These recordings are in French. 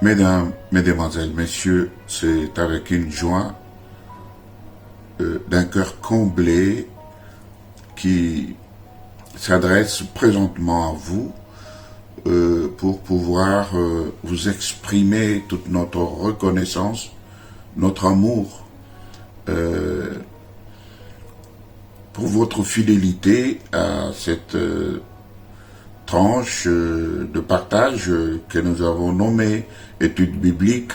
Mesdames, Mesdemoiselles, Messieurs, c'est avec une joie d'un cœur comblé qui s'adresse présentement à vous pour pouvoir vous exprimer toute notre reconnaissance, notre amour pour votre fidélité à cette tranche de partage que nous avons nommée étude biblique,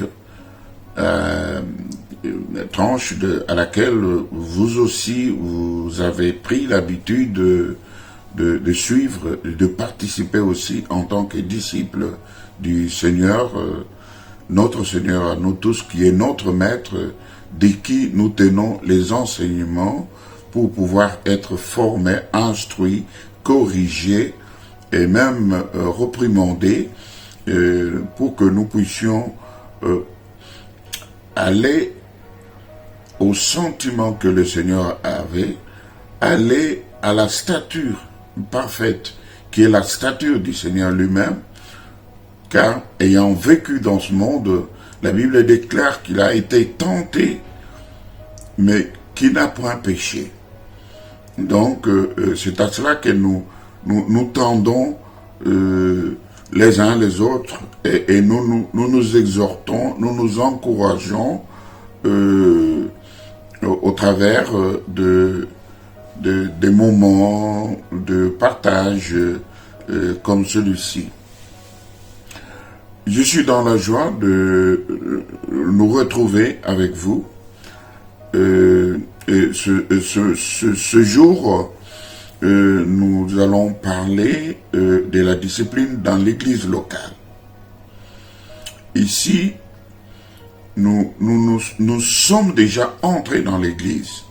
tranche à laquelle vous aussi vous avez pris l'habitude de suivre, de participer aussi en tant que disciples du Seigneur, notre Seigneur à nous tous, qui est notre Maître, de qui nous tenons les enseignements pour pouvoir être formés, instruits, corrigés et même reprimandés pour que nous puissions aller au sentiment que le Seigneur avait, aller à la stature parfaite, qui est la stature du Seigneur lui-même, car ayant vécu dans ce monde, la Bible déclare qu'il a été tenté, mais qui n'a point péché. Donc, c'est à cela que nous tendons les uns les autres et nous exhortons, nous nous encourageons au travers des moments de partage comme celui-ci. Je suis dans la joie de nous retrouver avec vous. Ce jour, nous allons parler de la discipline dans l'église locale. Ici, nous sommes déjà entrés dans l'église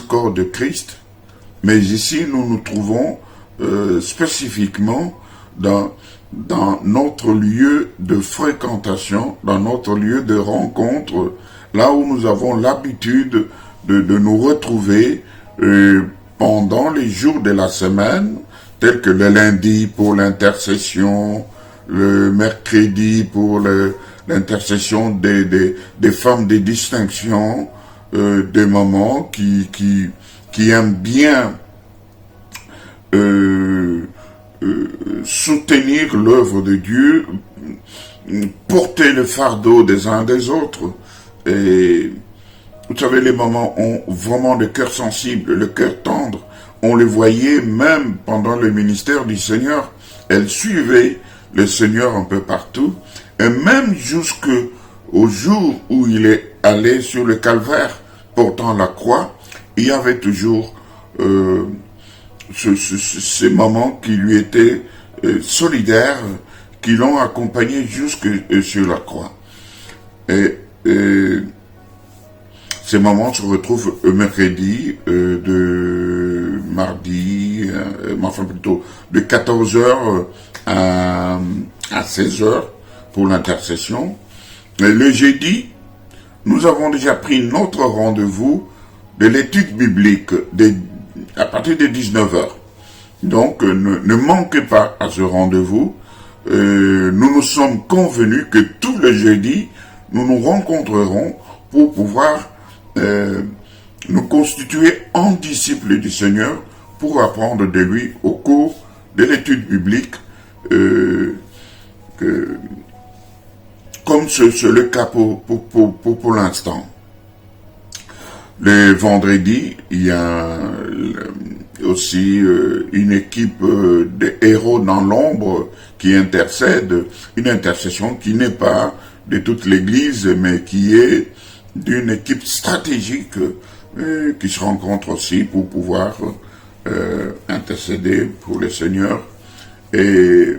corps de Christ, mais ici nous nous trouvons spécifiquement dans notre lieu de fréquentation, dans notre lieu de rencontre, là où nous avons l'habitude de nous retrouver pendant les jours de la semaine, tels que le lundi pour l'intercession, le mercredi pour l'intercession des femmes de distinction, des mamans qui aiment bien soutenir l'œuvre de Dieu, porter le fardeau des uns des autres. Et vous savez, les mamans ont vraiment le cœur sensible, le cœur tendre. On les voyait même pendant le ministère du Seigneur. Elles suivaient le Seigneur un peu partout. Et même jusqu'au jour où il est allé sur le calvaire portant la croix, il y avait toujours ces mamans qui lui étaient solidaires, qui l'ont accompagné jusque sur la croix. Et ces mamans se retrouvent mercredi, de mardi, enfin plutôt de 14h à 16h pour l'intercession. Et le jeudi, nous avons déjà pris notre rendez-vous de l'étude biblique à partir de 19h. Donc, ne manquez pas à ce rendez-vous. Nous nous sommes convenus que tous les jeudis, nous nous rencontrerons pour pouvoir nous constituer en disciples du Seigneur pour apprendre de lui au cours de l'étude biblique, comme c'est le cas pour l'instant. Le vendredi, il y a aussi une équipe de héros dans l'ombre qui intercède, une intercession qui n'est pas de toute l'Église, mais qui est d'une équipe stratégique qui se rencontre aussi pour pouvoir intercéder pour le Seigneur. Et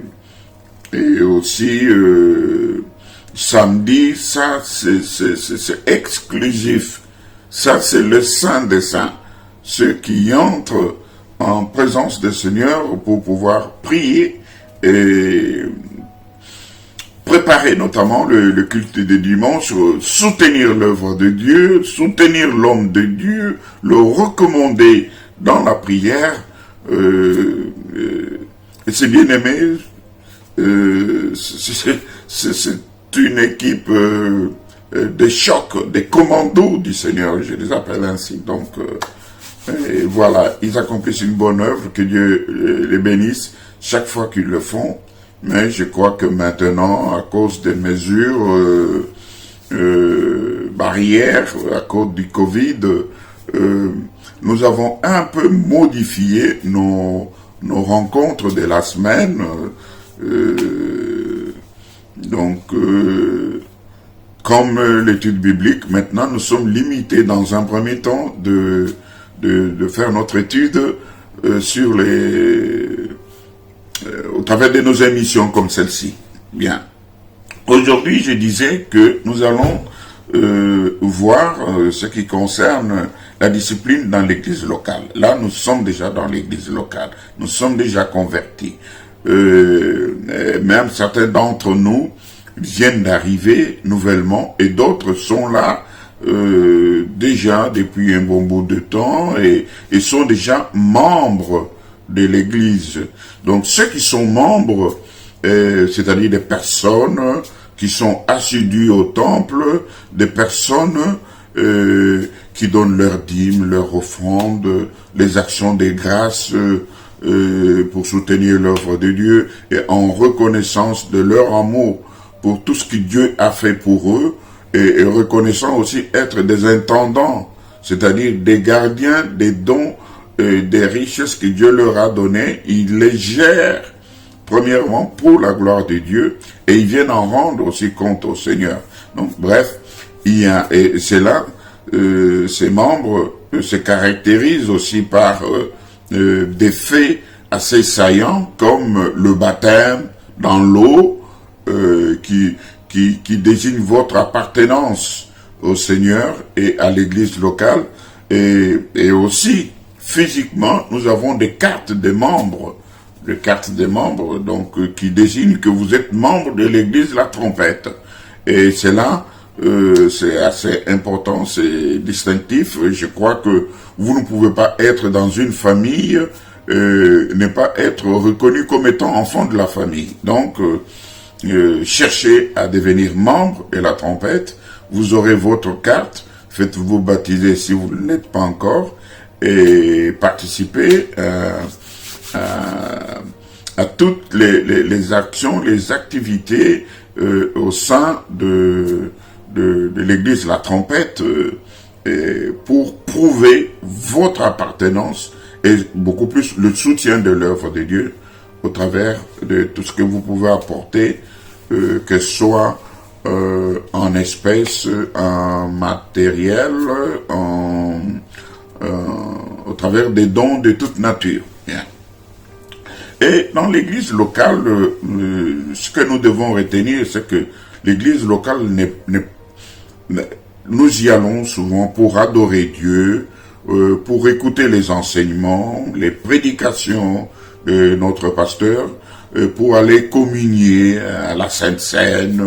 aussi, samedi, ça c'est exclusif. Ça c'est le Saint des Saints. Ceux qui entrent en présence du Seigneur pour pouvoir prier et préparer notamment le culte des dimanches, soutenir l'œuvre de Dieu, soutenir l'homme de Dieu, le recommander dans la prière. Et c'est bien aimé, c'est une équipe de choc, des commandos du Seigneur, je les appelle ainsi. Donc, et voilà, ils accomplissent une bonne œuvre, que Dieu les bénisse chaque fois qu'ils le font. Mais je crois que maintenant, à cause des mesures barrières, à cause du Covid, nous avons un peu modifié nos rencontres de la semaine. Comme l'étude biblique, maintenant nous sommes limités dans un premier temps de faire notre étude sur au travers de nos émissions comme celle-ci. Bien. Aujourd'hui, je disais que nous allons voir ce qui concerne la discipline dans l'église locale. Là, nous sommes déjà dans l'église locale. Nous sommes déjà convertis. Même certains d'entre nous viennent d'arriver nouvellement et d'autres sont là déjà depuis un bon bout de temps et sont déjà membres de l'église. Donc ceux qui sont membres, c'est-à-dire des personnes qui sont assidues au temple, des personnes qui donnent leurs dîmes, leurs offrandes, les actions des grâces pour soutenir l'œuvre de Dieu et en reconnaissance de leur amour pour tout ce que Dieu a fait pour eux et reconnaissant aussi être des intendants, c'est-à-dire des gardiens des dons des richesses que Dieu leur a données. Ils les gèrent premièrement pour la gloire de Dieu et ils viennent en rendre aussi compte au Seigneur. Donc bref, et c'est là, ces membres se caractérisent aussi par des faits assez saillants comme le baptême dans l'eau qui désigne votre appartenance au Seigneur et à l'église locale et aussi physiquement nous avons des cartes des membres donc qui désignent que vous êtes membre de l'église La Trompette et c'est là c'est assez important, c'est distinctif. Je crois que vous ne pouvez pas être dans une famille ne pas être reconnu comme étant enfant de la famille. Donc cherchez à devenir membre de La Trompette, vous aurez votre carte, faites-vous baptiser si vous ne l'êtes pas encore et participez à toutes les actions, les activités au sein de l'église La Trompette pour prouver votre appartenance et beaucoup plus le soutien de l'œuvre de Dieu au travers de tout ce que vous pouvez apporter, que ce soit en espèces, en matériel, au travers des dons de toute nature. Bien. Et dans l'église locale, ce que nous devons retenir, c'est que l'église locale, nous y allons souvent pour adorer Dieu, pour écouter les enseignements, les prédications de notre pasteur, pour aller communier à la Sainte Seine,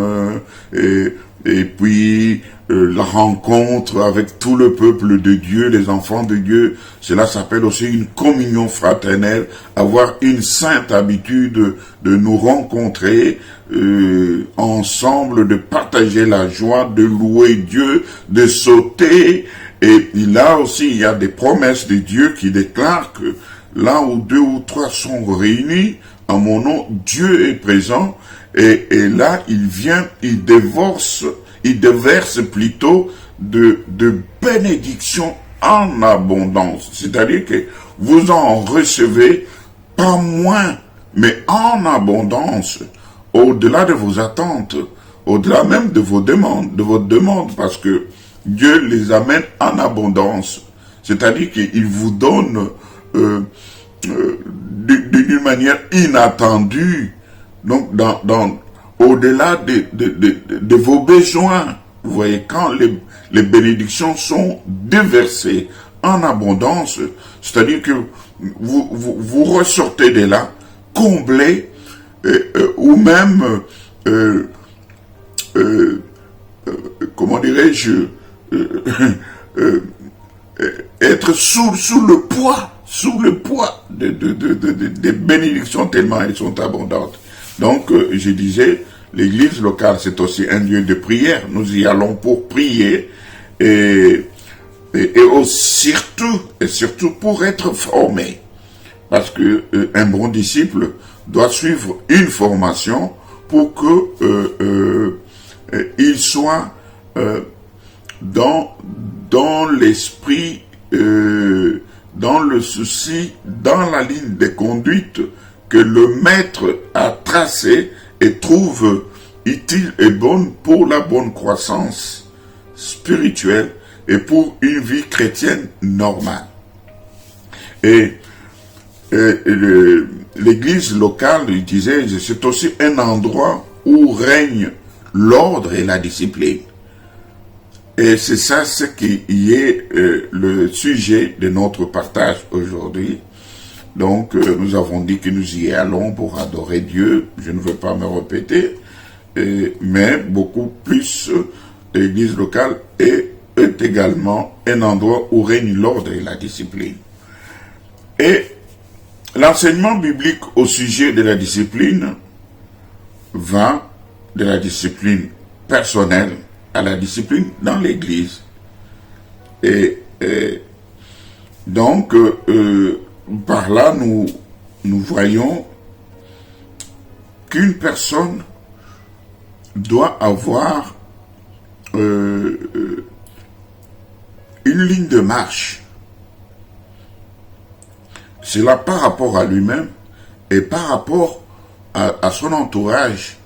et puis la rencontre avec tout le peuple de Dieu, les enfants de Dieu. Cela s'appelle aussi une communion fraternelle, avoir une sainte habitude de nous rencontrer ensemble, de partager la joie, de louer Dieu, de sauter. Et là aussi, il y a des promesses de Dieu qui déclarent que là où 2 ou 3 sont réunis, en mon nom, Dieu est présent. Et là, il vient, il déverse plutôt de bénédictions en abondance. C'est-à-dire que vous en recevez pas moins, mais en abondance, au-delà de vos attentes, au-delà même de vos demandes, parce que Dieu les amène en abondance. C'est-à-dire qu'il vous donne d'une manière inattendue, donc au-delà de vos besoins. Vous voyez, quand les bénédictions sont déversées en abondance, c'est-à-dire que vous ressortez de là, comblés, ou même, comment dirais-je, être sous le poids des bénédictions tellement elles sont abondantes. Donc, je disais, l'église locale, c'est aussi un lieu de prière. Nous y allons pour prier et surtout pour être formé. Parce que un bon disciple doit suivre une formation pour que il soit dans l'esprit, dans le souci, dans la ligne de conduite que le maître a tracée et trouve utile et bonne pour la bonne croissance spirituelle et pour une vie chrétienne normale. Et l'église locale, il disait, c'est aussi un endroit où règne l'ordre et la discipline. Et c'est ça ce qui est le sujet de notre partage aujourd'hui. Donc, nous avons dit que nous y allons pour adorer Dieu. Je ne veux pas me répéter, mais beaucoup plus, l'église locale est également un endroit où règne l'ordre et la discipline. Et l'enseignement biblique au sujet de la discipline va de la discipline personnelle à la discipline dans l'Église. Et donc, par là, nous voyons qu'une personne doit avoir une ligne de marche. C'est là par rapport à lui-même et par rapport à son entourage,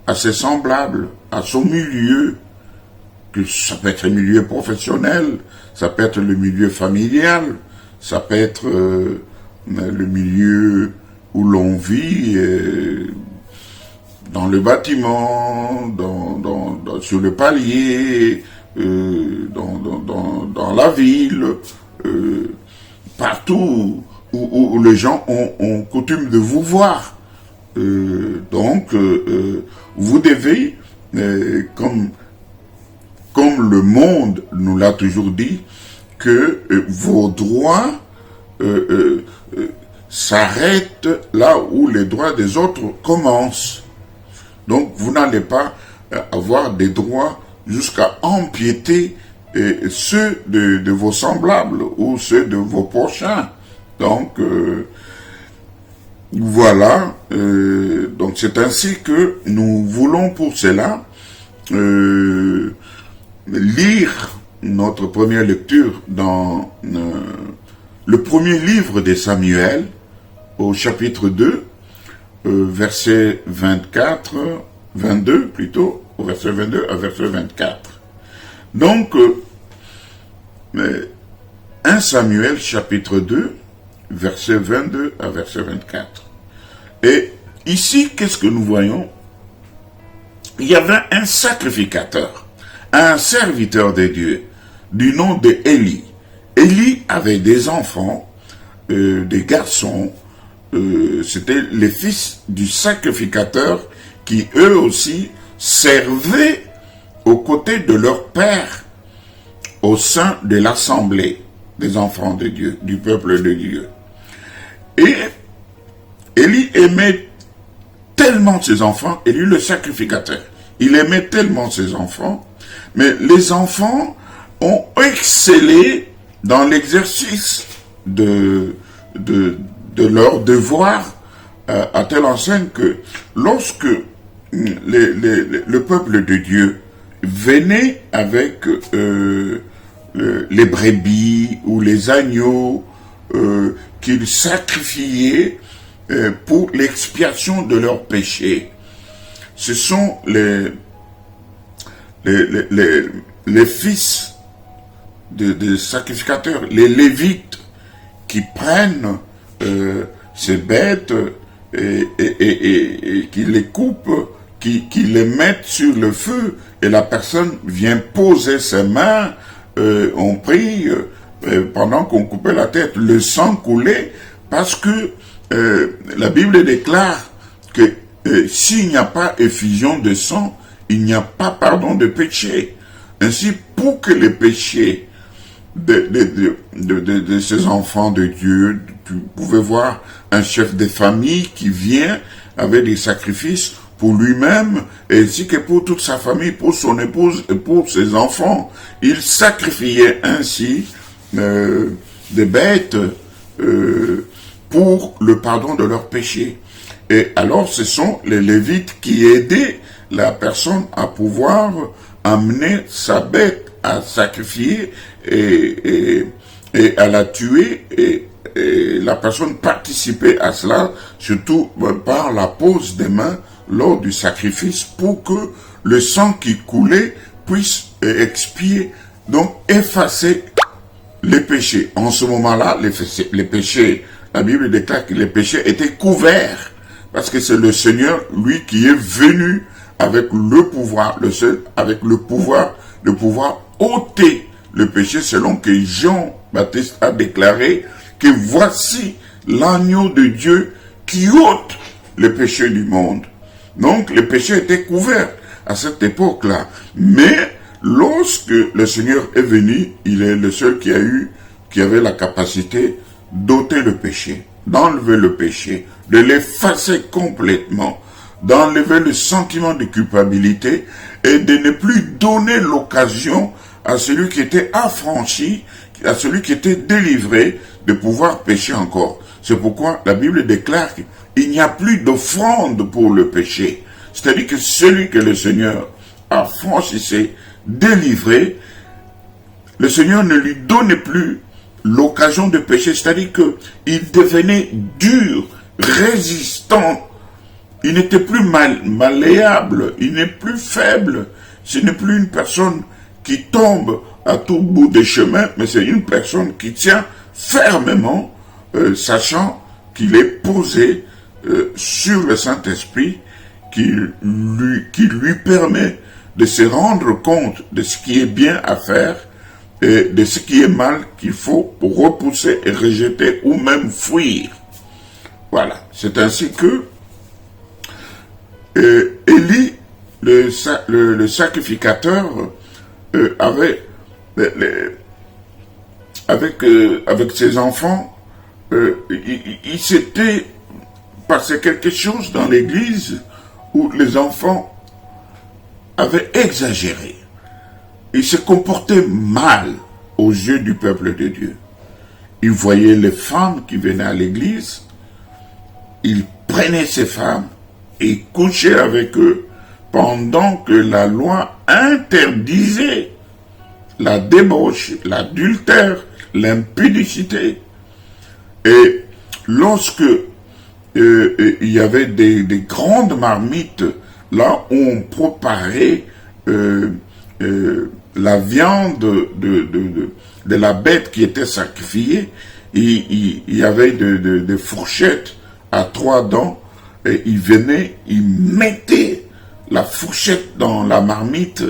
à ses semblables, à son milieu, que ça peut être un milieu professionnel, ça peut être le milieu familial, ça peut être le milieu où l'on vit, dans le bâtiment, sur le palier, dans la ville, partout où les gens ont coutume de vous voir. Donc, vous devez, comme le monde nous l'a toujours dit, que vos droits s'arrêtent là où les droits des autres commencent. Donc, vous n'allez pas avoir des droits jusqu'à empiéter ceux de vos semblables ou ceux de vos prochains. Donc, voilà, donc c'est ainsi que nous voulons pour cela lire notre première lecture dans le premier livre de Samuel, au chapitre 2, verset 22 plutôt, au verset 22 à verset 24. Donc, 1 Samuel chapitre 2, verset 22 à verset 24. Et ici, qu'est-ce que nous voyons? Il y avait un sacrificateur, un serviteur de Dieu, du nom de Élie. Élie avait des enfants, des garçons, c'était les fils du sacrificateur qui eux aussi servaient aux côtés de leur père au sein de l'assemblée des enfants de Dieu, du peuple de Dieu. Et Élie aimait tellement ses enfants, Élie le sacrificateur, il aimait tellement ses enfants, mais les enfants ont excellé dans l'exercice de leur devoir à telle enseigne que lorsque le peuple de Dieu venait avec les brebis ou les agneaux qu'ils sacrifiaient pour l'expiation de leurs péchés, ce sont les fils des sacrificateurs, les Lévites, qui prennent ces bêtes et qui les coupent, qui les mettent sur le feu, et la personne vient poser ses mains, on prie, pendant qu'on coupait la tête, le sang coulait, parce que la Bible déclare que s'il n'y a pas effusion de sang, il n'y a pas pardon de péché. Ainsi, pour que les péchés de ces enfants de Dieu, tu pouvais voir un chef de famille qui vient avec des sacrifices pour lui-même, ainsi que pour toute sa famille, pour son épouse et pour ses enfants. Il sacrifiait ainsi des bêtes pour le pardon de leurs péchés. Et alors, ce sont les Lévites qui aidaient la personne à pouvoir amener sa bête à sacrifier et à la tuer, et la personne participait à cela, surtout par la pose des mains lors du sacrifice, pour que le sang qui coulait puisse expier, donc effacer les péchés. En ce moment-là, les péchés, la Bible déclare que les péchés étaient couverts, parce que c'est le Seigneur, lui, qui est venu avec le pouvoir, le seul avec le pouvoir de pouvoir ôter le péché, selon que Jean-Baptiste a déclaré que voici l'agneau de Dieu qui ôte le péché du monde. Donc, le péché était couvert à cette époque-là. Mais, lorsque le Seigneur est venu, il est le seul qui avait la capacité d'ôter le péché, d'enlever le péché, de l'effacer complètement, d'enlever le sentiment de culpabilité et de ne plus donner l'occasion à celui qui était affranchi, à celui qui était délivré, de pouvoir pécher encore. C'est pourquoi la Bible déclare qu'il n'y a plus d'offrande pour le péché. C'est-à-dire que celui que le Seigneur a franchissé, délivré, le Seigneur ne lui donnait plus l'occasion de pécher. C'est-à-dire qu'il devenait dur, résistant. Il n'était plus malléable, il n'est plus faible. Ce n'est plus une personne qui tombe à tout bout des chemins, mais c'est une personne qui tient fermement, sachant qu'il est posé sur le Saint-Esprit, qui lui permet de se rendre compte de ce qui est bien à faire et de ce qui est mal qu'il faut repousser et rejeter ou même fuir. Voilà, c'est ainsi que Élie, le sacrificateur, avec ses enfants, il s'était passé quelque chose dans l'église où les enfants avaient exagéré. Ils se comportaient mal aux yeux du peuple de Dieu. Ils voyaient les femmes qui venaient à l'église, ils prenaient ces femmes et couchaient avec eux pendant que la loi interdisait la débauche, l'adultère, l'impudicité. Et lorsque il y avait des grandes marmites, là où on préparait la viande de la bête qui était sacrifiée, il y avait des fourchettes à 3 dents, et il venait, il mettait la fourchette dans la marmite,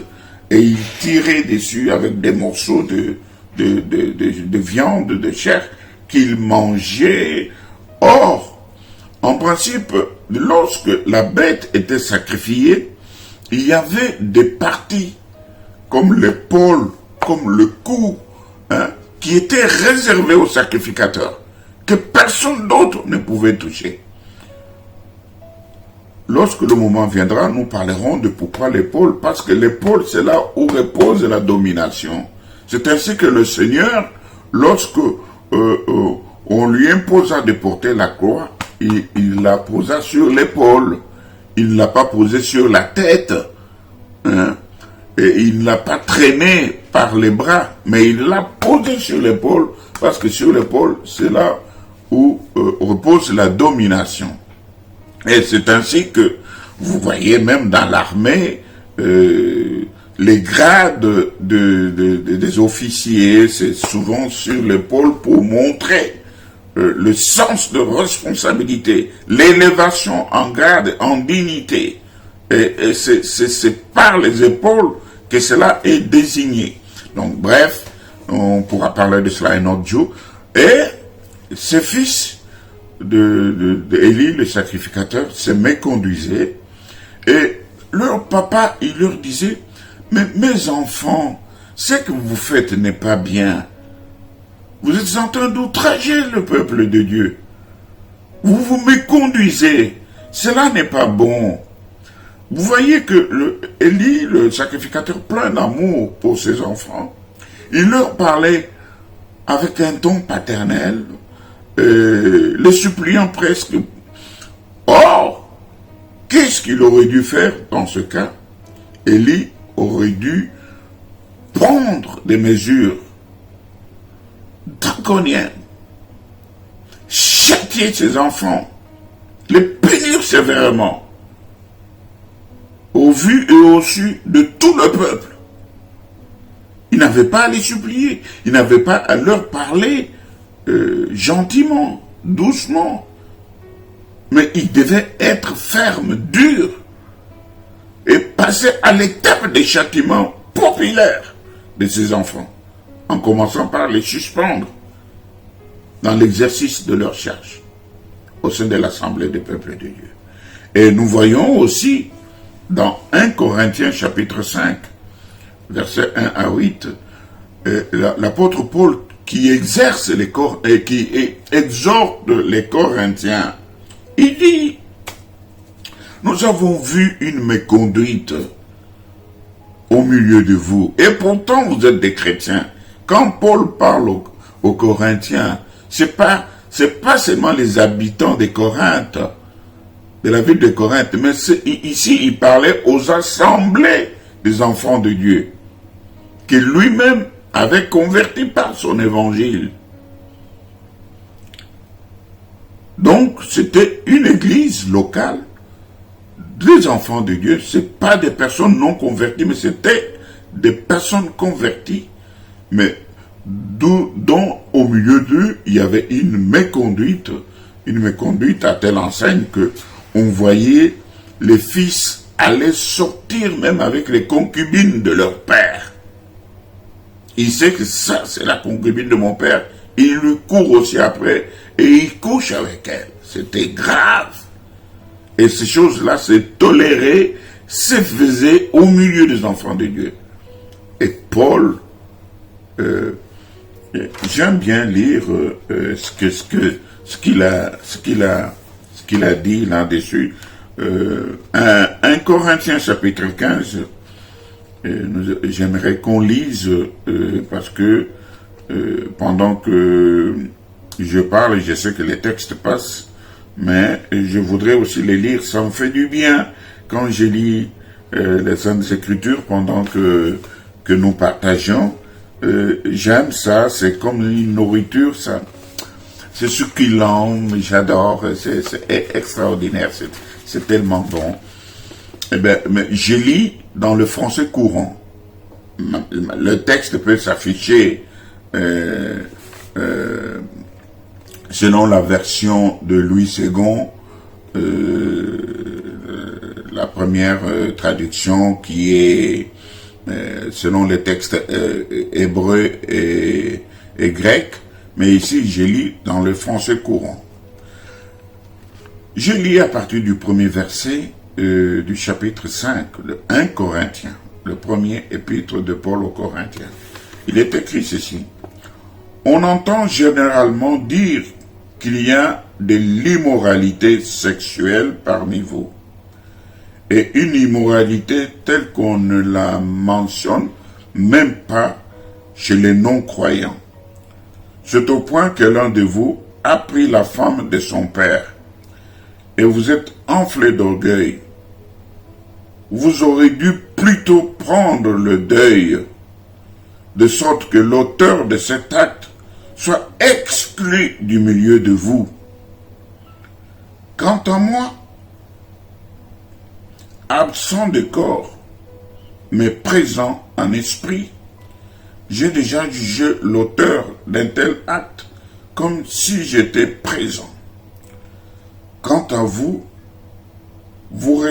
et il tirait dessus avec des morceaux de viande, de chair, qu'il mangeait. Or, en principe, lorsque la bête était sacrifiée, il y avait des parties, comme l'épaule, comme le cou, qui étaient réservées au sacrificateur, que personne d'autre ne pouvait toucher. Lorsque le moment viendra, nous parlerons de pourquoi l'épaule, parce que l'épaule, c'est là où repose la domination. C'est ainsi que le Seigneur, lorsque on lui imposa de porter la croix, il la posa sur l'épaule. Il ne l'a pas posée sur la tête. Et il ne l'a pas traîné par les bras, mais il l'a posée sur l'épaule, parce que sur l'épaule, c'est là où repose la domination. Et c'est ainsi que, vous voyez même dans l'armée, les grades des officiers, c'est souvent sur l'épaule pour montrer le sens de responsabilité, l'élévation en grade, en dignité. Et c'est par les épaules que cela est désigné. Donc bref, on pourra parler de cela un autre jour. Et ses fils d'Élie, le sacrificateur, se méconduisaient. Et leur papa, il leur disait, mais mes enfants, ce que vous faites n'est pas bien. Vous êtes en train d'outrager le peuple de Dieu. Vous vous méconduisez. Cela n'est pas bon. vous voyez que Élie, le sacrificateur, plein d'amour pour ses enfants, il leur parlait avec un ton paternel, les suppliant presque. Or, qu'est-ce qu'il aurait dû faire dans ce cas? Élie aurait dû prendre des mesures draconiennes, châtier ses enfants, les punir sévèrement, au vu et au su de tout le peuple. Il n'avait pas à les supplier, il n'avait pas à leur parler gentiment, doucement, mais il devait être ferme, dur, et passer à l'étape des châtiments populaires de ses enfants, en commençant par les suspendre dans l'exercice de leur charge au sein de l'Assemblée des peuples de Dieu. Et nous voyons aussi dans 1 Corinthiens chapitre 5, versets 1 à 8, l'apôtre Paul qui exerce qui exhorte les Corinthiens, il dit: nous avons vu une méconduite au milieu de vous, et pourtant vous êtes des chrétiens. Quand Paul parle aux Corinthiens, c'est pas seulement les habitants de Corinthe, de la ville de Corinthe, mais ici il parlait aux assemblées des enfants de Dieu, que lui-même avait converti par son évangile. Donc c'était une église locale des enfants de Dieu. C'est pas des personnes non converties, mais c'était des personnes converties, mais dont au milieu d'eux il y avait une méconduite à telle enseigne que on voyait les fils aller sortir même avec les concubines de leur père. Il sait que ça c'est la concubine de mon père, il lui court aussi après et il couche avec elle. C'était grave. Et ces choses-là, c'est toléré, c'est faisait au milieu des enfants de Dieu. Et Paul, j'aime bien lire ce qu'il a dit là-dessus. 1 Corinthiens chapitre 15, j'aimerais qu'on lise, parce que pendant que je parle, je sais que les textes passent, mais je voudrais aussi les lire, ça me fait du bien quand je lis les Saintes Écritures pendant que nous partageons. J'aime ça, c'est comme une nourriture, ça. C'est succulent, j'adore, c'est extraordinaire, c'est tellement bon. Eh bien, mais je lis dans le français courant. Le texte peut s'afficher selon la version de Louis II, la première traduction qui est selon les textes hébreux et grecs, mais ici je lis dans le français courant. Je lis à partir du premier verset du chapitre 5, le 1 Corinthiens, le premier épître de Paul aux Corinthiens. Il est écrit ceci: on entend généralement dire qu'il y a de l'immoralité sexuelle parmi vous, et une immoralité telle qu'on ne la mentionne même pas chez les non-croyants. C'est au point que l'un de vous a pris la femme de son père, et vous êtes enflé d'orgueil. Vous aurez dû plutôt prendre le deuil, de sorte que l'auteur de cet acte soit exclu du milieu de vous. Quant à moi, absent de corps, mais présent en esprit, j'ai déjà jugé l'auteur d'un tel acte comme si j'étais présent. Quant à vous, vous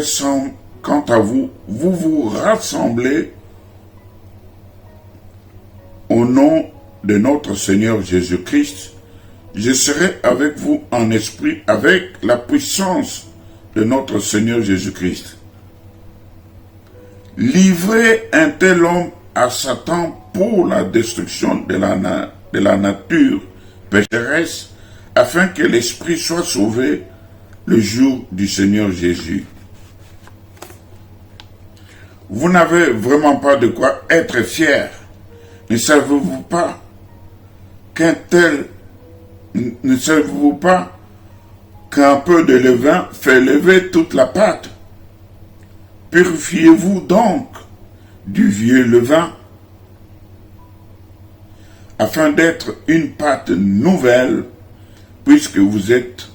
vous rassemblez au nom de notre Seigneur Jésus-Christ. Je serai avec vous en esprit avec la puissance de notre Seigneur Jésus-Christ. Livrez un tel homme à Satan pour la destruction de la nature pécheresse, afin que l'esprit soit sauvé le jour du Seigneur Jésus. vous n'avez vraiment pas de quoi être fier. Ne savez-vous pas ne savez-vous pas qu'un peu de levain fait lever toute la pâte? Purifiez-vous donc du vieux levain, afin d'être une pâte nouvelle, puisque vous êtes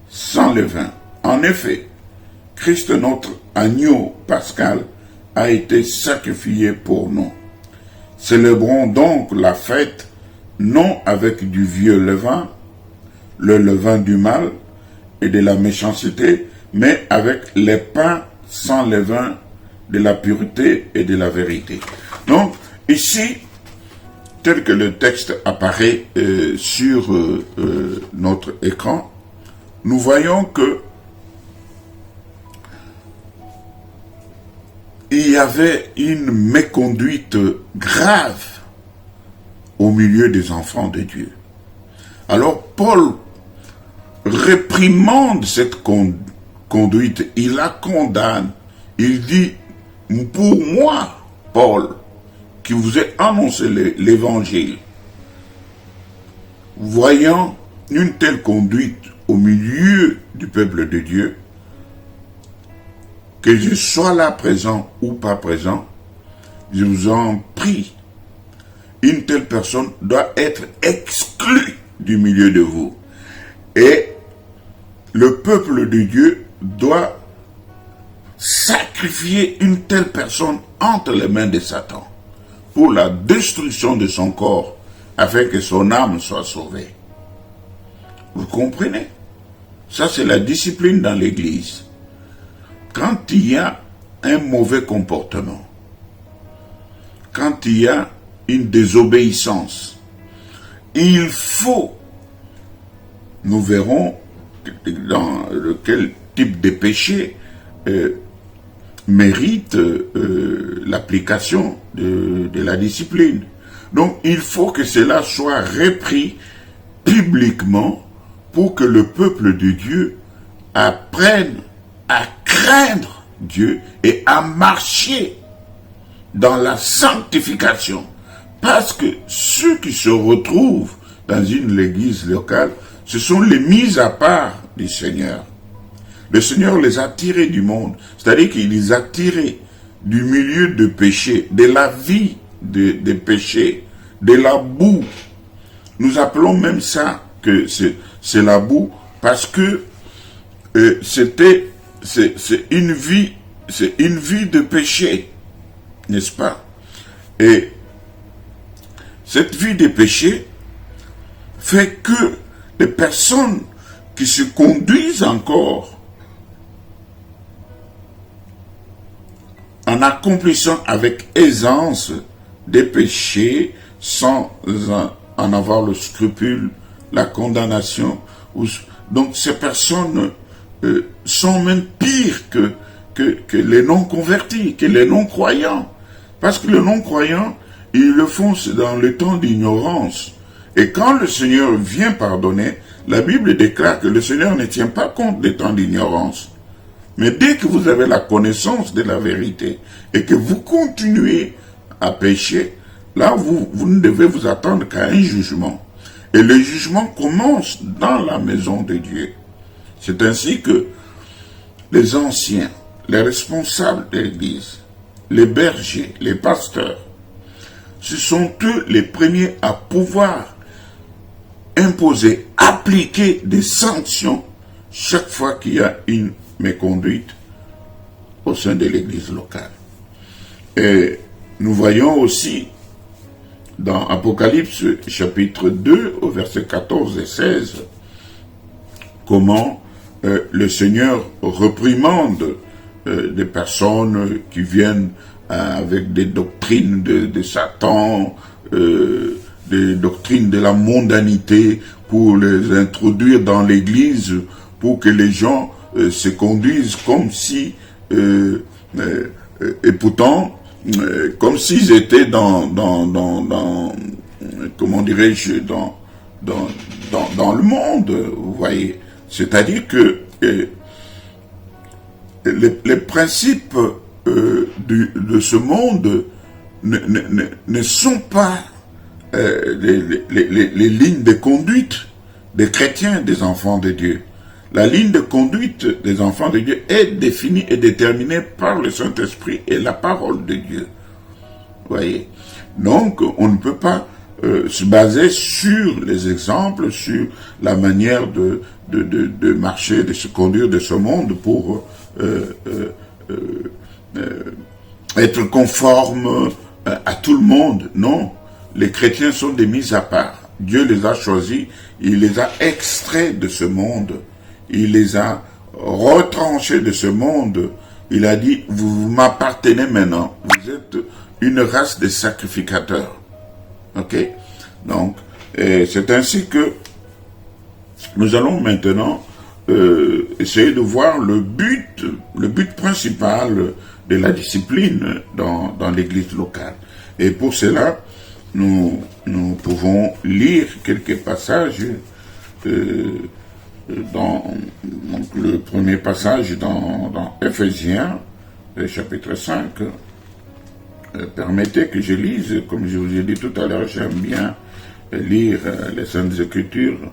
sans levain. En effet, Christ, notre agneau pascal, a été sacrifié pour nous. Célébrons donc la fête, non avec du vieux levain, le levain du mal et de la méchanceté, mais avec les pains sans levain de la pureté et de la vérité. Donc, ici, tel que le texte apparaît sur notre écran, nous voyons que il y avait une méconduite grave au milieu des enfants de Dieu. Alors Paul réprimande cette conduite, il la condamne. Il dit, pour moi, Paul, qui vous ai annoncé l'évangile, voyant une telle conduite au milieu du peuple de Dieu, que je sois là présent ou pas présent, je vous en prie, une telle personne doit être exclue du milieu de vous. Et le peuple de Dieu doit sacrifier une telle personne entre les mains de Satan pour la destruction de son corps, afin que son âme soit sauvée. Vous comprenez? Ça, c'est la discipline dans l'Église. Quand il y a un mauvais comportement, quand il y a une désobéissance, il faut, nous verrons dans quel type de péché mérite l'application de la discipline. Donc il faut que cela soit repris publiquement pour que le peuple de Dieu apprenne à craindre Dieu et à marcher dans la sanctification. Parce que ceux qui se retrouvent dans une église locale, ce sont les mis à part du Seigneur. Le Seigneur les a tirés du monde, c'est-à-dire qu'il les a tirés du milieu de péché, de la vie de péché, de la boue. Nous appelons même ça que c'est la boue parce que c'est une vie de péché, n'est-ce pas? Et cette vie de péché fait que les personnes qui se conduisent encore en accomplissant avec aisance des péchés sans en avoir le scrupule, la condamnation. Donc ces personnes sont même pires que les non-convertis, que les non-croyants. Parce que les non-croyants, ils le font dans le temps d'ignorance. Et quand le Seigneur vient pardonner, la Bible déclare que le Seigneur ne tient pas compte des temps d'ignorance. Mais dès que vous avez la connaissance de la vérité et que vous continuez à pécher, là, vous ne devez vous attendre qu'à un jugement. Et le jugement commence dans la maison de Dieu. C'est ainsi que les anciens, les responsables de l'Église, les bergers, les pasteurs, ce sont eux les premiers à pouvoir imposer, appliquer des sanctions chaque fois qu'il y a une méconduite au sein de l'Église locale. Et nous voyons aussi dans Apocalypse chapitre 2 au verset 14 et 16 comment le Seigneur reprimande des personnes qui viennent avec des doctrines de Satan, des doctrines de la mondanité pour les introduire dans l'Église, pour que les gens se conduisent comme si, et pourtant, comme s'ils étaient dans comment dirais-je, dans le monde, vous voyez. C'est-à-dire que les principes de ce monde ne sont pas les lignes de conduite des chrétiens, des enfants de Dieu. La ligne de conduite des enfants de Dieu est définie et déterminée par le Saint-Esprit et la parole de Dieu. Voyez. Donc, on ne peut pas se baser sur les exemples, sur la manière de marcher, de se conduire de ce monde pour être conforme à tout le monde. Non, les chrétiens sont des mis à part. Dieu les a choisis, il les a extraits de ce monde, il les a retranchés de ce monde. Il a dit, vous m'appartenez maintenant, vous êtes une race de sacrificateurs. Ok? Donc, c'est ainsi que nous allons maintenant essayer de voir le but principal de la discipline dans l'église locale. Et pour cela, nous pouvons lire quelques passages donc le premier passage dans Éphésiens, chapitre 5. Permettez que je lise, comme je vous ai dit tout à l'heure, j'aime bien lire les Saintes Écritures.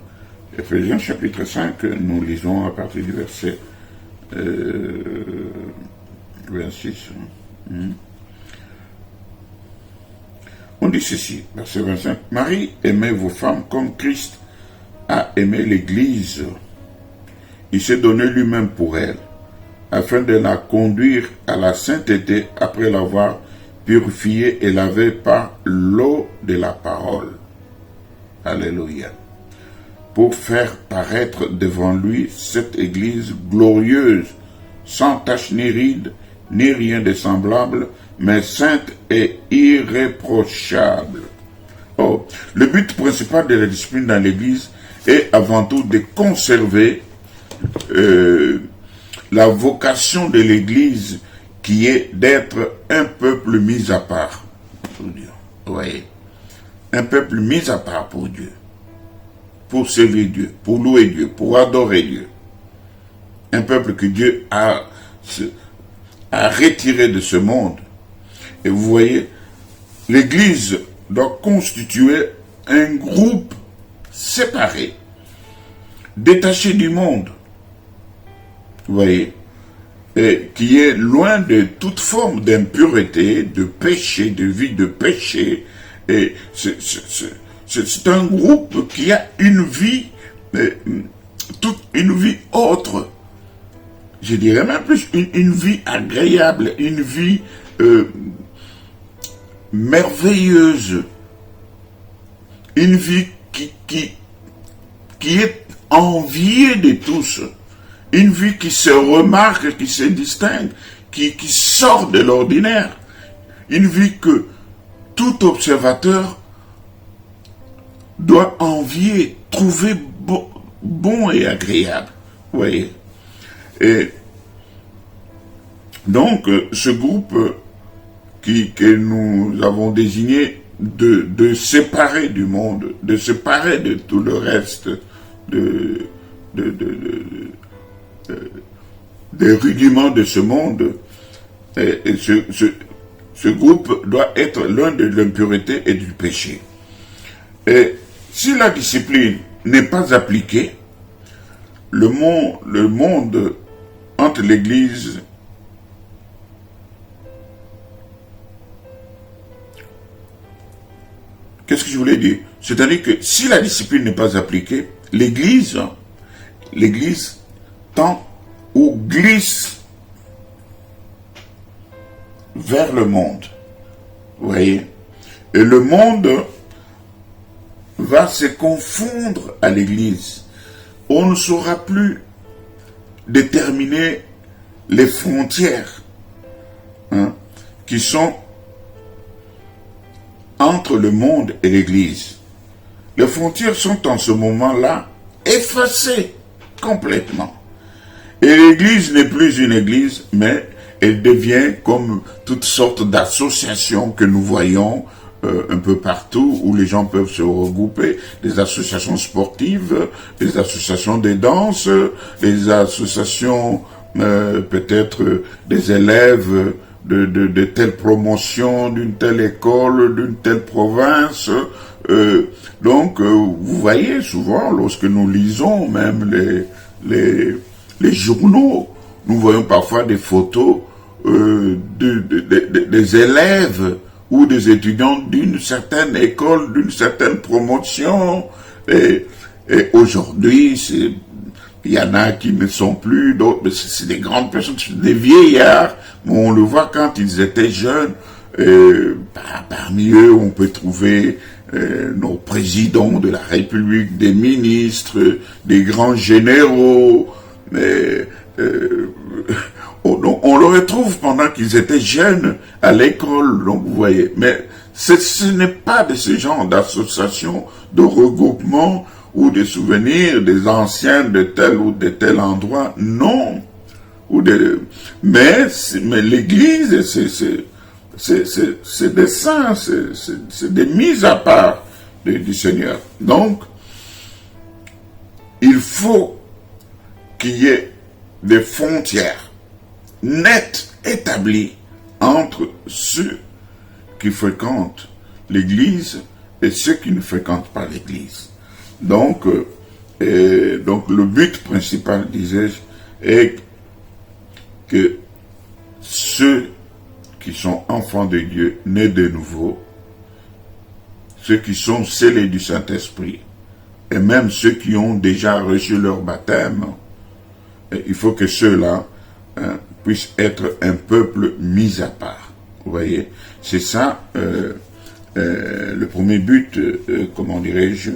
Éphésiens chapitre 5, nous lisons à partir du verset 26. On dit ceci, verset 25. Marie, aimez vos femmes comme Christ a aimé l'Église. Il s'est donné lui-même pour elle, afin de la conduire à la sainteté après l'avoir purifiée et lavée par l'eau de la parole. Alléluia. Pour faire paraître devant lui cette Église glorieuse, sans tache ni ride, ni rien de semblable, mais sainte et irréprochable. Oh, le but principal de la discipline dans l'Église est avant tout de conserver la vocation de l'Église qui est d'être un peuple mis à part pour Dieu. Vous voyez, un peuple mis à part pour Dieu, pour servir Dieu, pour louer Dieu, pour adorer Dieu. Un peuple que Dieu a retiré de ce monde. Et vous voyez, l'Église doit constituer un groupe séparé, détaché du monde. Vous voyez, et qui est loin de toute forme d'impureté, de péché, de vie de péché. Et c'est un groupe qui a une vie, une vie autre. Je dirais même plus une vie agréable, une vie merveilleuse, une vie qui est enviée de tous, une vie qui se remarque, qui se distingue, qui sort de l'ordinaire, une vie que tout observateur doit envier, trouver bon et agréable. Vous voyez. Et donc, ce groupe que nous avons désigné de séparer du monde, de séparer de tout le reste des rudiments de ce monde, et ce groupe doit être loin de l'impureté et du péché. Et si la discipline n'est pas appliquée, le monde entre l'Église qu'est-ce que je voulais dire? C'est-à-dire que si la discipline n'est pas appliquée, l'Église tend ou glisse vers le monde. Vous voyez? Et le monde va se confondre à l'Église. On ne saura plus déterminer les frontières qui sont entre le monde et l'Église. Les frontières sont en ce moment-là effacées complètement. Et l'Église n'est plus une Église, mais elle devient comme toutes sortes d'associations que nous voyons un peu partout, où les gens peuvent se regrouper, des associations sportives, des associations de danse, des associations peut-être des élèves de telle promotion, d'une telle école, d'une telle province. Donc, vous voyez souvent, lorsque nous lisons même les journaux, nous voyons parfois des photos des élèves ou des étudiants d'une certaine école, d'une certaine promotion. Et aujourd'hui, il y en a qui ne sont plus, d'autres, c'est des grandes personnes, des vieillards, mais on le voit quand ils étaient jeunes. Parmi eux, on peut trouver nos présidents de la République, des ministres, des grands généraux. On le retrouve pendant qu'ils étaient jeunes à l'école, donc vous voyez. Mais ce n'est pas de ce genre d'association, de regroupement ou de souvenirs des anciens de tel ou de tel endroit, non. Mais l'Église, c'est des saints, c'est des mises à part du Seigneur. Donc, il faut qu'il y ait des frontières nettes établies entre ceux qui fréquentent l'Église et ceux qui ne fréquentent pas l'Église. Donc le but principal, disais-je, est que ceux qui sont enfants de Dieu, nés de nouveau, ceux qui sont scellés du Saint-Esprit, et même ceux qui ont déjà reçu leur baptême, il faut que ceux-là puissent être un peuple mis à part. Vous voyez, c'est ça le premier but, comment dirais-je,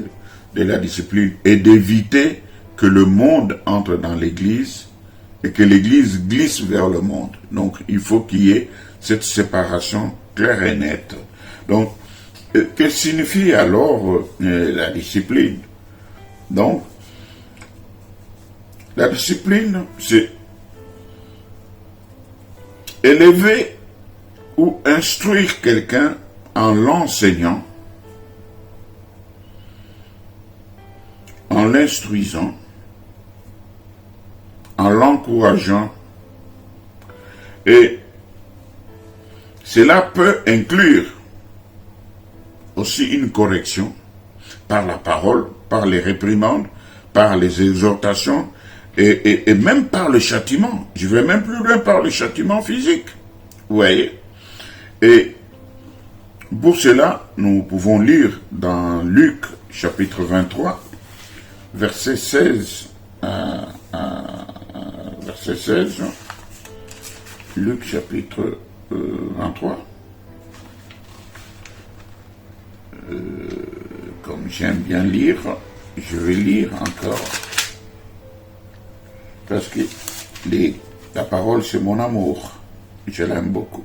de la discipline, est d'éviter que le monde entre dans l'Église et que l'Église glisse vers le monde. Donc, il faut qu'il y ait cette séparation claire et nette. Donc, que signifie alors la discipline? Donc, la discipline, c'est élever ou instruire quelqu'un en l'enseignant, en l'instruisant, en l'encourageant, et cela peut inclure aussi une correction par la parole, par les réprimandes, par les exhortations, et même par le châtiment. Je vais même plus loin, par le châtiment physique. Vous voyez? Et pour cela, nous pouvons lire dans Luc, chapitre 23, verset 16 verset 16, Luc, chapitre 23. Comme j'aime bien lire, je vais lire encore. Parce que la parole, c'est mon amour. Je l'aime beaucoup.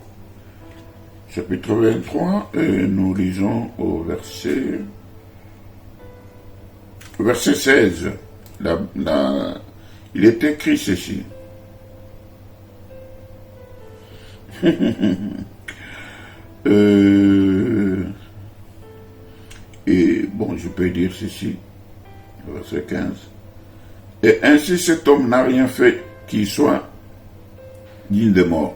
Chapitre 23, et nous lisons au verset 16. Il est écrit ceci. Et bon, je peux dire ceci, verset 15. Et ainsi cet homme n'a rien fait qui soit digne de mort.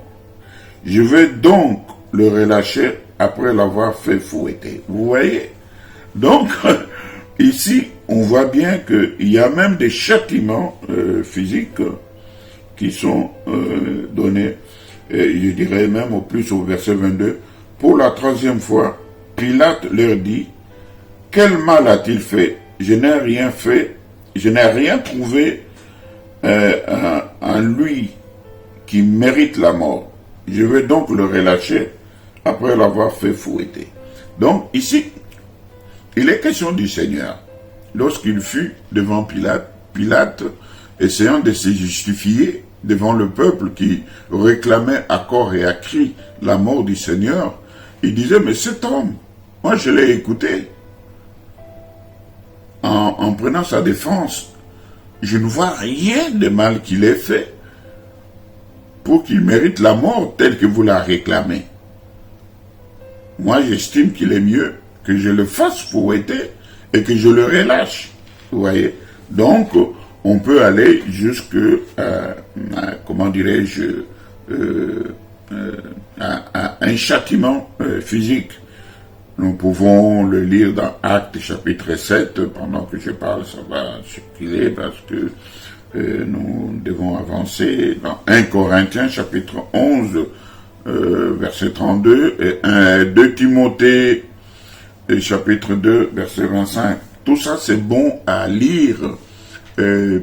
Je vais donc le relâcher après l'avoir fait fouetter. Vous voyez? Donc, ici, on voit bien qu'il y a même des châtiments physiques qui sont donnés, et je dirais même au plus au verset 22, pour la troisième fois, Pilate leur dit, quel mal a-t-il fait? Je n'ai rien fait, je n'ai rien trouvé en lui qui mérite la mort. Je vais donc le relâcher après l'avoir fait fouetter. Donc ici, il est question du Seigneur. Lorsqu'il fut devant Pilate, essayant de se justifier devant le peuple qui réclamait à corps et à cri la mort du Seigneur, il disait, mais cet homme, moi je l'ai écouté, en prenant sa défense, je ne vois rien de mal qu'il ait fait pour qu'il mérite la mort telle que vous la réclamez. Moi, j'estime qu'il est mieux que je le fasse fouetter et que je le relâche. Vous voyez? Donc, on peut aller jusque, comment dirais-je, à un châtiment physique. Nous pouvons le lire dans Actes chapitre 7, pendant que je parle, ça va circuler parce que nous devons avancer dans 1 Corinthiens chapitre 11, verset 32, et 2 Timothée chapitre 2, verset 25. Tout ça, c'est bon à lire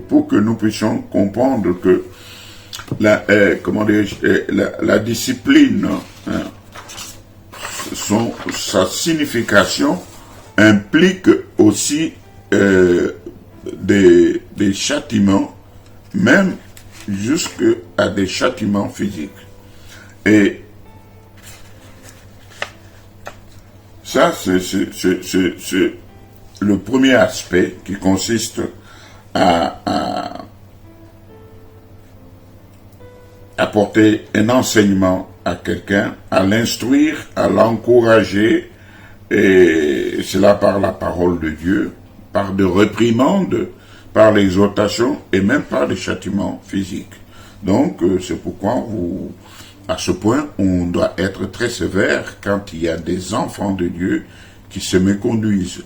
pour que nous puissions comprendre que la discipline, sa signification implique aussi des châtiments, même jusqu'à des châtiments physiques. Et ça, c'est le premier aspect qui consiste à apporter un enseignement à quelqu'un, à l'instruire, à l'encourager, et cela par la parole de Dieu, par des réprimandes, par l'exhortation et même par des châtiments physiques. Donc, c'est pourquoi à ce point, on doit être très sévère quand il y a des enfants de Dieu qui se méconduisent,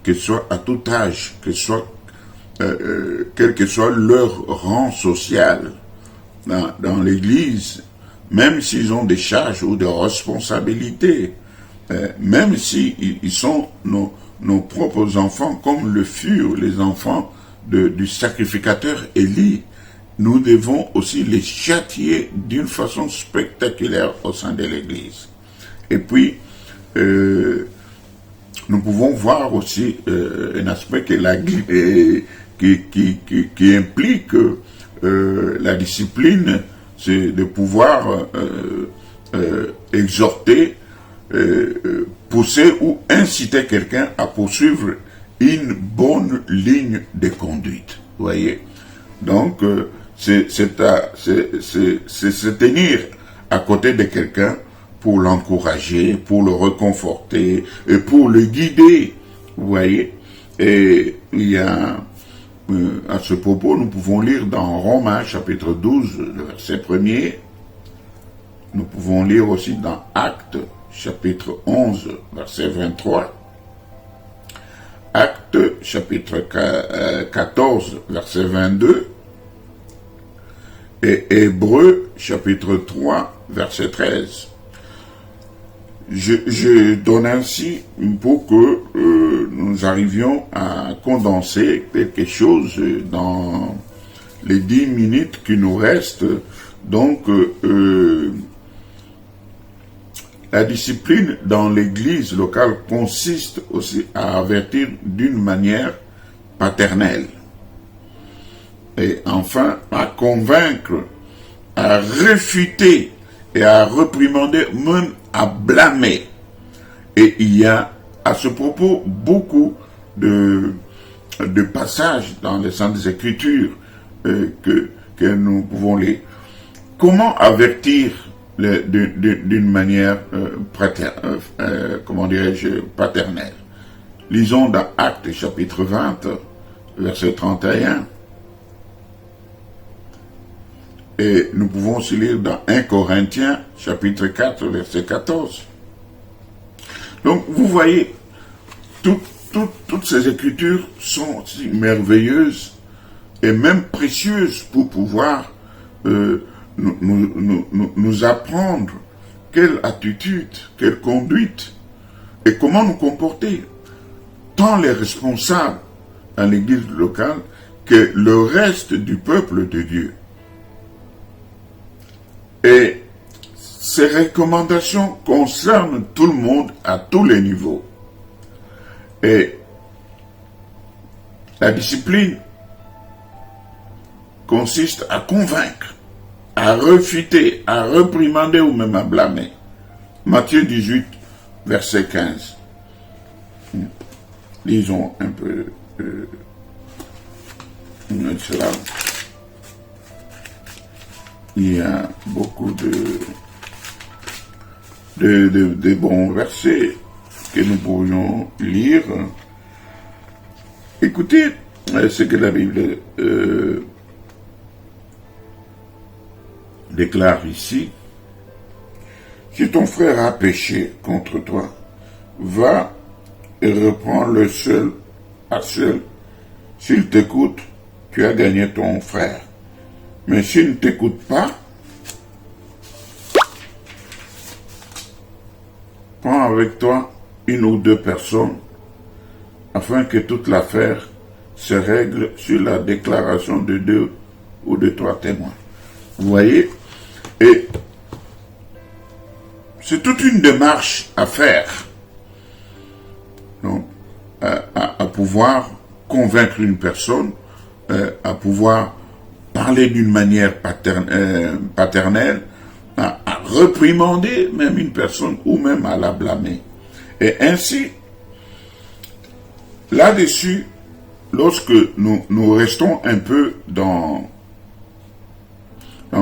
que ce soit à tout âge, quel que soit leur rang social dans l'Église, même s'ils ont des charges ou des responsabilités, même s'ils sont nos propres enfants, comme le furent les enfants du sacrificateur Élie, nous devons aussi les châtier d'une façon spectaculaire au sein de l'Église. Et puis, nous pouvons voir aussi un aspect qui implique la discipline, c'est de pouvoir exhorter, pousser ou inciter quelqu'un à poursuivre une bonne ligne de conduite. Vous voyez? Donc, c'est se tenir à côté de quelqu'un pour l'encourager, pour le réconforter et pour le guider. Vous voyez? Et il y a à ce propos, nous pouvons lire dans Romains chapitre 12, le verset 1er. Nous pouvons lire aussi dans Actes chapitre 11, verset 23. Actes chapitre 14, verset 22. Et Hébreux chapitre 3, verset 13. Je donne ainsi pour que nous arrivions à condenser quelque chose dans les 10 minutes qui nous restent. Donc, la discipline dans l'église locale consiste aussi à avertir d'une manière paternelle. Et enfin, à convaincre, à réfuter et à réprimander, même à blâmer. Et il y a à ce propos beaucoup de passages dans les Saintes Écritures que nous pouvons lire. Comment avertir d'une manière paternelle? Lisons dans Actes chapitre 20, verset 31. Et nous pouvons aussi lire dans 1 Corinthiens, chapitre 4, verset 14. Donc, vous voyez, toutes ces écritures sont aussi merveilleuses et même précieuses pour pouvoir nous apprendre quelle attitude, quelle conduite et comment nous comporter, tant les responsables dans l'église locale que le reste du peuple de Dieu. Et ces recommandations concernent tout le monde à tous les niveaux. Et la discipline consiste à convaincre, à refuter, à réprimander ou même à blâmer. Matthieu 18, verset 15. Lisons un peu cela. Il y a beaucoup de bons versets que nous pourrions lire. Écoutez ce que la Bible déclare ici. Si ton frère a péché contre toi, va et reprends-le seul à seul. S'il t'écoute, tu as gagné ton frère. Mais s'il ne t'écoute pas, prends avec toi une ou deux personnes afin que toute l'affaire se règle sur la déclaration de 2 ou de 3 témoins. Vous voyez? Et c'est toute une démarche à faire. Donc, à pouvoir convaincre une personne, à pouvoir parler d'une manière paternelle, à réprimander même une personne ou même à la blâmer. Et ainsi, là-dessus, lorsque nous restons un peu dans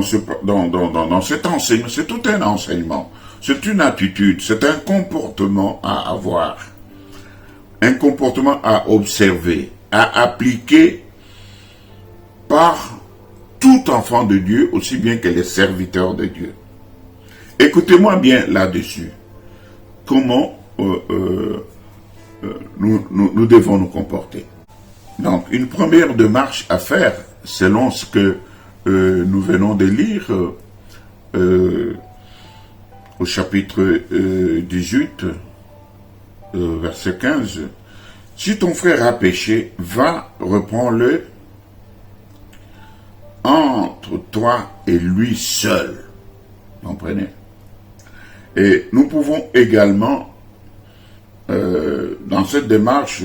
cet enseignement, c'est tout un enseignement, c'est une attitude, c'est un comportement à avoir, un comportement à observer, à appliquer par tout enfant de Dieu, aussi bien que les serviteurs de Dieu. Écoutez-moi bien là-dessus. Comment nous devons nous comporter. Donc, une première démarche à faire, selon ce que nous venons de lire au chapitre 18, verset 15. Si ton frère a péché, va, reprends-le entre toi et lui seul. Vous comprenez? Et nous pouvons également, dans cette démarche,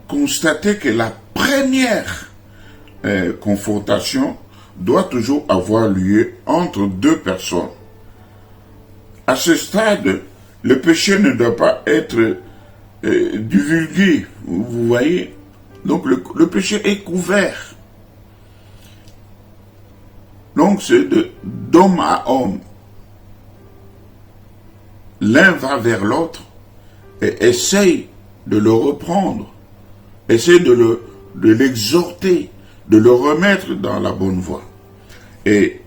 constater que la première confrontation doit toujours avoir lieu entre deux personnes. À ce stade, le péché ne doit pas être divulgué, vous voyez. Donc le péché est couvert. Donc c'est d'homme à homme. L'un va vers l'autre et essaye de le reprendre, essaye de l'exhorter, de le remettre dans la bonne voie. Et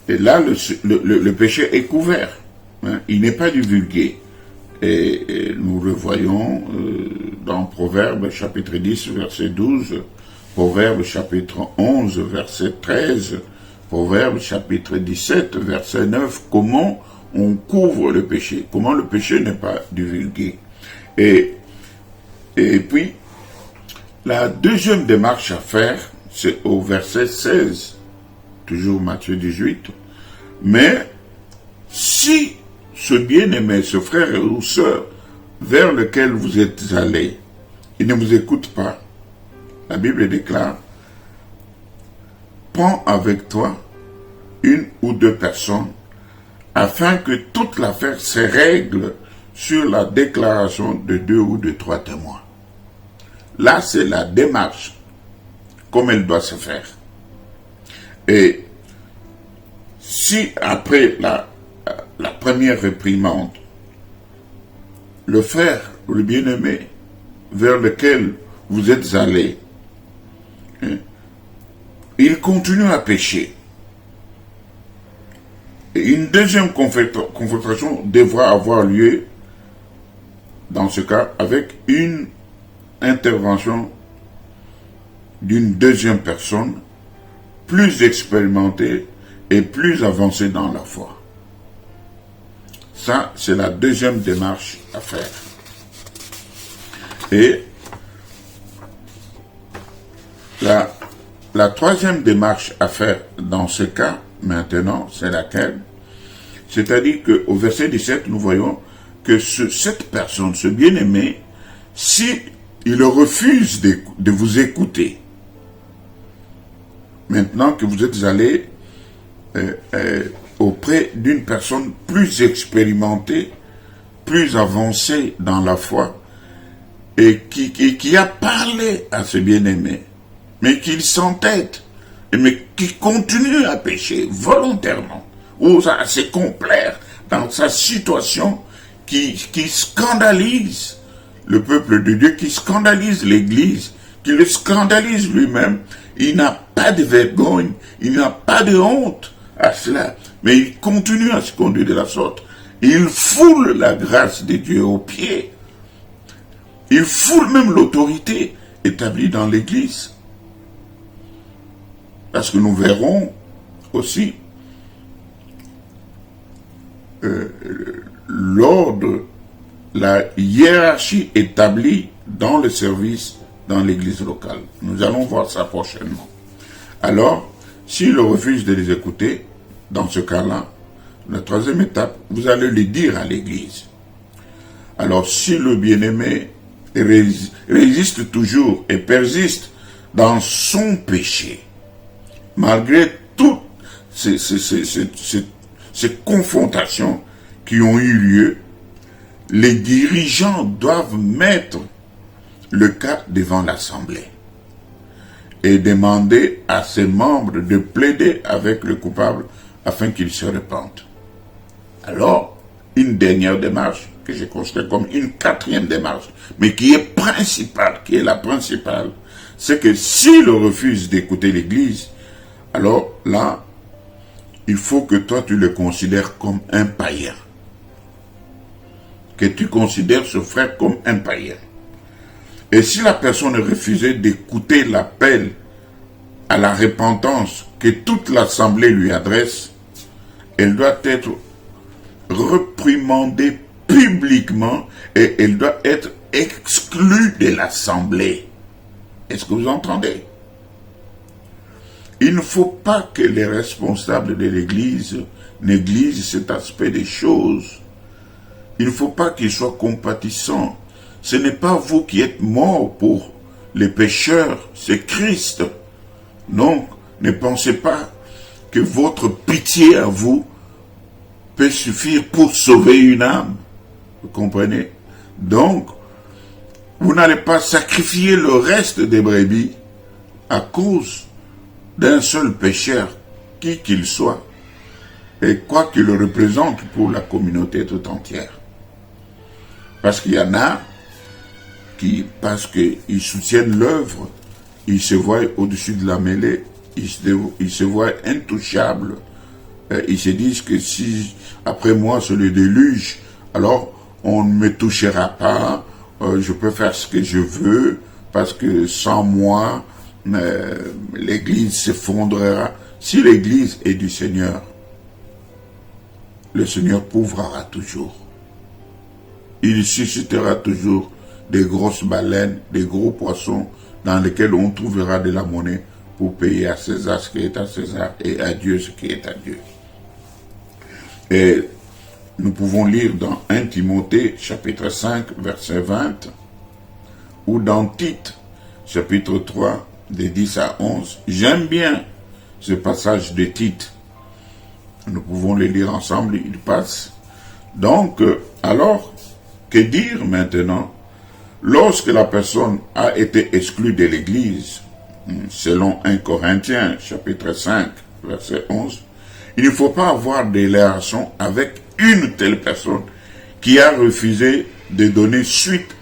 là, le péché est couvert. Hein, il n'est pas divulgué. Et nous le voyons dans Proverbes chapitre 10, verset 12, Proverbes chapitre 11, verset 13, Proverbes chapitre 17, verset 9, comment on couvre le péché, comment le péché n'est pas divulgué. Et puis, la deuxième démarche à faire, c'est au verset 16, toujours Matthieu 18, mais si ce bien-aimé, ce frère ou sœur vers lequel vous êtes allé, il ne vous écoute pas, la Bible déclare, prends avec toi une ou deux personnes afin que toute l'affaire se règle sur la déclaration de 2 ou de 3 témoins. Là, c'est la démarche, comme elle doit se faire. Et si après la première réprimande, le frère ou le bien-aimé vers lequel vous êtes allé, il continue à pécher, et une deuxième confrontation devra avoir lieu, dans ce cas, avec une intervention d'une deuxième personne plus expérimentée et plus avancée dans la foi. Ça, c'est la deuxième démarche à faire. Et la troisième démarche à faire dans ce cas, maintenant, c'est laquelle? C'est-à-dire qu'au verset 17, nous voyons que cette personne, ce bien-aimé, si il refuse de vous écouter, maintenant que vous êtes allé auprès d'une personne plus expérimentée, plus avancée dans la foi, et qui a parlé à ce bien-aimé, mais qu'il s'entête, mais qui continue à pécher volontairement, ou à se complaire dans sa situation qui scandalise le peuple de Dieu, qui scandalise l'Église, qui le scandalise lui-même. Il n'a pas de vergogne, il n'a pas de honte à cela. Mais il continue à se conduire de la sorte. Il foule la grâce de Dieu aux pieds. Il foule même l'autorité établie dans l'Église. Parce que nous verrons aussi l'ordre, la hiérarchie établie dans le service dans l'Église locale. Nous allons voir ça prochainement. Alors, s'il refuse de les écouter, dans ce cas-là, la troisième étape, vous allez le dire à l'Église. Alors, si le bien-aimé résiste toujours et persiste dans son péché, malgré toutes ces confrontations qui ont eu lieu, les dirigeants doivent mettre le cas devant l'Assemblée et demander à ses membres de plaider avec le coupable afin qu'il se repente. Alors, une dernière démarche que je considère comme une quatrième démarche, mais qui est principale, qui est la principale, c'est que s'il refuse d'écouter l'Église, alors là, il faut que toi tu le considères comme un païen. Que tu considères ce frère comme un païen. Et si la personne refusait d'écouter l'appel à la repentance que toute l'Assemblée lui adresse, elle doit être reprimandée publiquement et elle doit être exclue de l'Assemblée. Est-ce que vous entendez? Il ne faut pas que les responsables de l'Église négligent cet aspect des choses. Il ne faut pas qu'ils soient compatissants. Ce n'est pas vous qui êtes morts pour les pécheurs, c'est Christ. Donc, ne pensez pas que votre pitié à vous peut suffire pour sauver une âme. Vous comprenez? Donc, vous n'allez pas sacrifier le reste des brebis à cause d'un seul pécheur, qui qu'il soit, et quoi qu'il représente pour la communauté tout entière. Parce qu'il y en a qui, parce qu'ils soutiennent l'œuvre, ils se voient au-dessus de la mêlée, ils se voient intouchables, ils se disent que si après moi c'est le déluge, alors on ne me touchera pas, je peux faire ce que je veux, parce que sans moi, l'Église s'effondrera. Si l'Église est du Seigneur, le Seigneur pourvoira toujours. Il suscitera toujours des grosses baleines, des gros poissons dans lesquels on trouvera de la monnaie pour payer à César ce qui est à César et à Dieu ce qui est à Dieu. Et nous pouvons lire dans 1 Timothée chapitre 5 verset 20 ou dans Tite chapitre 3 de 10 à 11. J'aime bien ce passage de Tite. Nous pouvons le lire ensemble, il passe. Donc, alors, que dire maintenant? Lorsque la personne a été exclue de l'Église, selon 1 Corinthiens chapitre 5 verset 11, il ne faut pas avoir des relations avec une telle personne qui a refusé de donner suite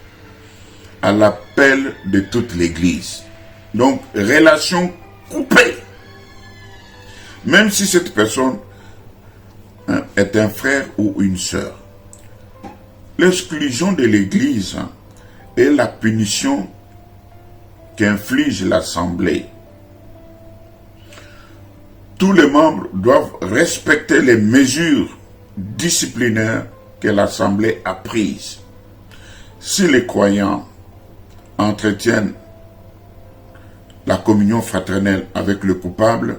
à l'appel de toute l'Église. Donc, relation coupée. Même si cette personne est un frère ou une sœur. L'exclusion de l'Église est la punition qu'inflige l'Assemblée. Tous les membres doivent respecter les mesures disciplinaires que l'Assemblée a prises. Si les croyants entretiennent la communion fraternelle avec le coupable,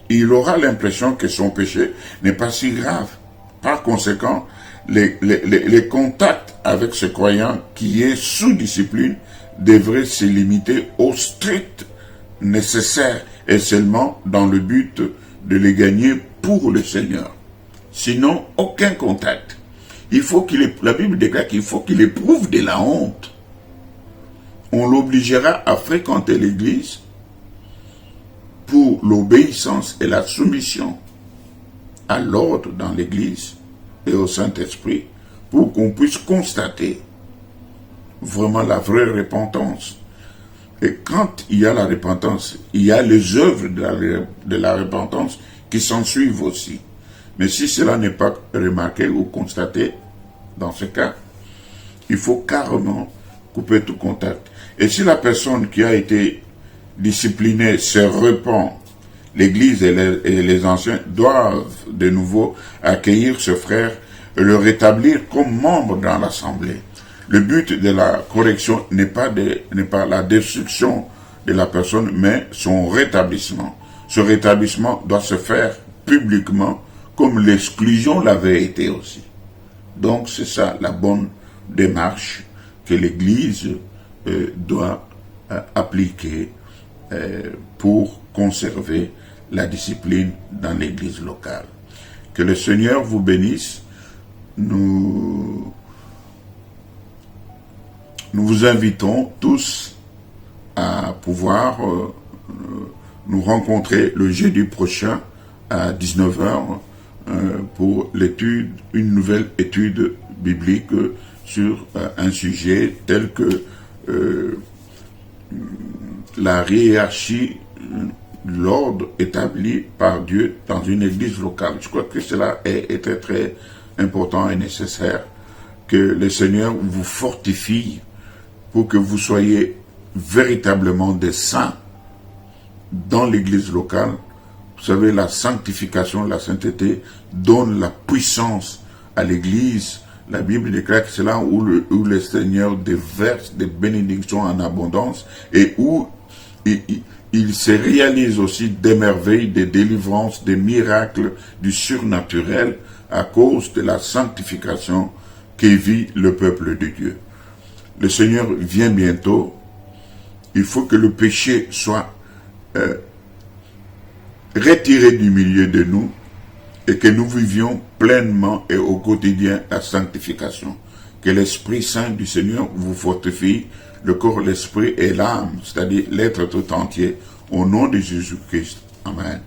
il aura l'impression que son péché n'est pas si grave. Par conséquent, les contacts avec ce croyant qui est sous discipline devraient se limiter au strict nécessaire et seulement dans le but de les gagner pour le Seigneur. Sinon, aucun contact. La Bible déclare qu'il faut qu'il éprouve de la honte. On l'obligera à fréquenter l'Église pour l'obéissance et la soumission à l'ordre dans l'Église et au Saint-Esprit, pour qu'on puisse constater vraiment la vraie repentance. Et quand il y a la repentance, il y a les œuvres de la repentance qui s'en suivent aussi. Mais si cela n'est pas remarqué ou constaté, dans ce cas, il faut carrément couper tout contact. Et si la personne qui a été disciplinée se repent, l'Église et les anciens doivent de nouveau accueillir ce frère et le rétablir comme membre dans l'Assemblée. Le but de la correction n'est pas la destruction de la personne, mais son rétablissement. Ce rétablissement doit se faire publiquement, comme l'exclusion l'avait été aussi. Donc c'est ça la bonne démarche que l'Église doit appliquer pour conserver la discipline dans l'Église locale. Que le Seigneur vous bénisse. Nous vous invitons tous à pouvoir nous rencontrer le jeudi prochain à 19h pour une nouvelle étude biblique sur un sujet tel que la hiérarchie, l'ordre établi par Dieu dans une église locale. Je crois que cela est très très important et nécessaire, que le Seigneur vous fortifie pour que vous soyez véritablement des saints dans l'église locale. Vous savez, la sanctification, la sainteté donne la puissance à l'église. La Bible déclare que c'est là où le Seigneur déverse des bénédictions en abondance et où il se réalise aussi des merveilles, des délivrances, des miracles, du surnaturel à cause de la sanctification qui vit le peuple de Dieu. Le Seigneur vient bientôt. Il faut que le péché soit retiré du milieu de nous et que nous vivions pleinement et au quotidien la sanctification. Que l'Esprit Saint du Seigneur vous fortifie, le corps, l'esprit et l'âme, c'est-à-dire l'être tout entier, au nom de Jésus-Christ. Amen.